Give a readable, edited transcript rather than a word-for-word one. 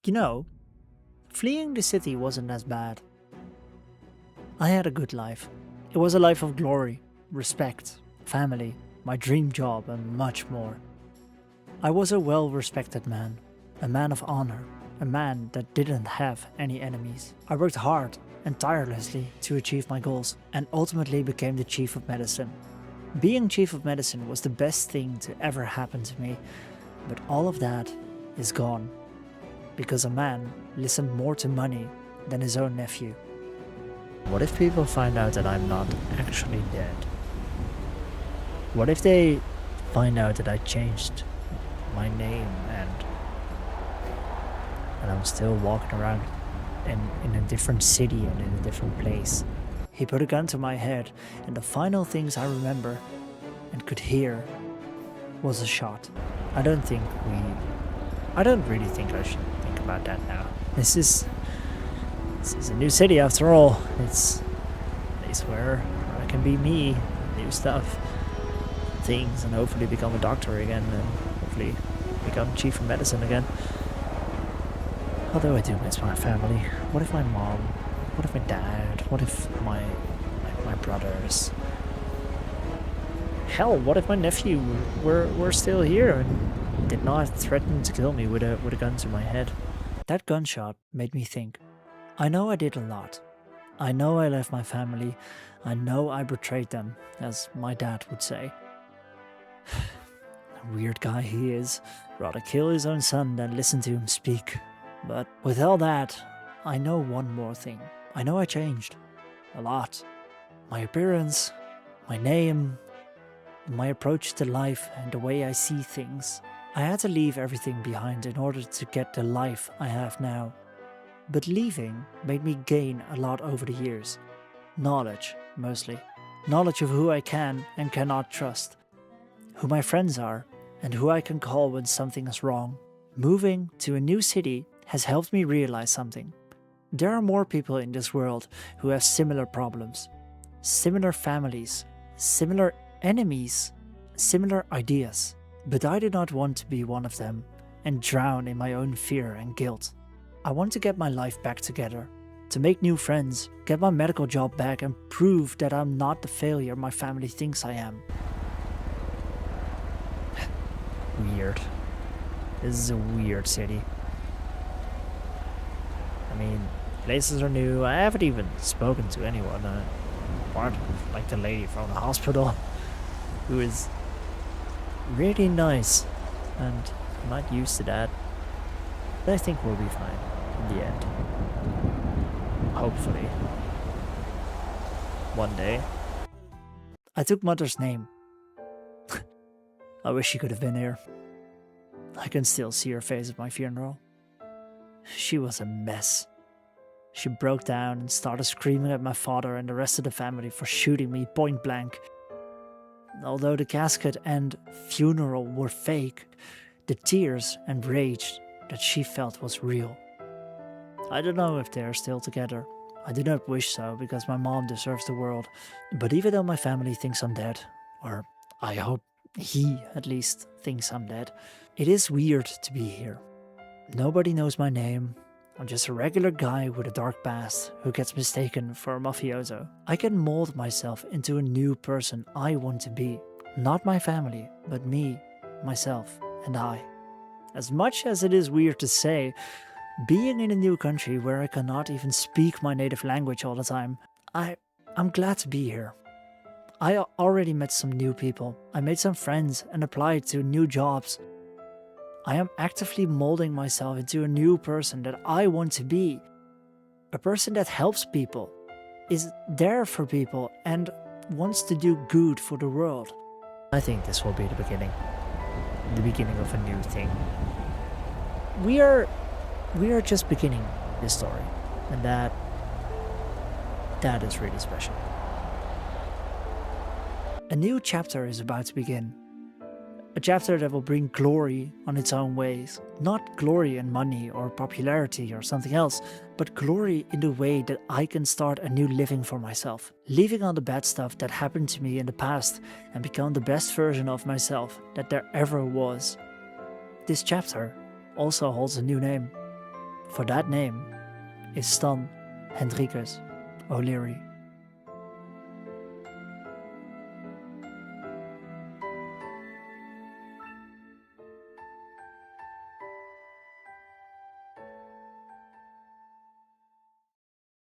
You know, fleeing the city wasn't as bad. I had a good life. It was a life of glory, respect, family, my dream job, and much more. I was a well-respected man, a man of honor, a man that didn't have any enemies. I worked hard and tirelessly to achieve my goals, and ultimately became the chief of medicine. Being chief of medicine was the best thing to ever happen to me, but all of that is gone, because a man listened more to money than his own nephew. What if people find out that I'm not actually dead? What if they find out that I changed my name and I'm still walking around in a different city and in a different place? He put a gun to my head, and the final things I remember and could hear was a shot. I don't really think I should think about that now. This is a new city after all. It's a place where I can be me, new stuff, things, and hopefully become a doctor again, and hopefully become chief of medicine again. Although I do miss my family. What if my mom? What if my dad? What if my brothers? Hell, what if my nephew were still here and did not threaten to kill me with a gun to my head? That gunshot made me think. I know I did a lot. I know I left my family. I know I betrayed them, as my dad would say. A weird guy he is. Rather kill his own son than listen to him speak. But with all that, I know one more thing. I know I changed. A lot. My appearance, my name, my approach to life and the way I see things. I had to leave everything behind in order to get the life I have now. But leaving made me gain a lot over the years. Knowledge, mostly. Knowledge of who I can and cannot trust. Who my friends are, and who I can call when something is wrong. Moving to a new city has helped me realize something. There are more people in this world who have similar problems. Similar families. Similar enemies. Similar ideas. But I do not want to be one of them and drown in my own fear and guilt. I want to get my life back together, to make new friends, get my medical job back, and prove that I'm not the failure my family thinks I am. Weird. This is a weird city. I mean, places are new. I haven't even spoken to anyone, apart from like the lady from the hospital, who is really nice, and I'm not used to that. But I think we'll be fine in the end. Hopefully. One day. I took Mother's name. I wish she could have been here. I can still see her face at my funeral. She was a mess. She broke down and started screaming at my father and the rest of the family for shooting me point blank. Although the casket and funeral were fake, the tears and rage that she felt was real. I don't know if they are still together. I do not wish so, because my mom deserves the world. But even though my family thinks I'm dead, or I hope he at least thinks I'm dead, it is weird to be here. Nobody knows my name. I'm just a regular guy with a dark past who gets mistaken for a mafioso. I can mold myself into a new person I want to be. Not my family, but me, myself, and I. As much as it is weird to say, being in a new country where I cannot even speak my native language all the time, I'm glad to be here. I already met some new people. I made some friends and applied to new jobs. I am actively molding myself into a new person that I want to be. A person that helps people, is there for people, and wants to do good for the world. I think this will be the beginning. The beginning of a new thing. We are just beginning this story, and that is really special. A new chapter is about to begin. A chapter that will bring glory on its own ways. Not glory in money or popularity or something else, but glory in the way that I can start a new living for myself. Leaving all the bad stuff that happened to me in the past and become the best version of myself that there ever was. This chapter also holds a new name. for that name is Stan Hendricus O'Leary.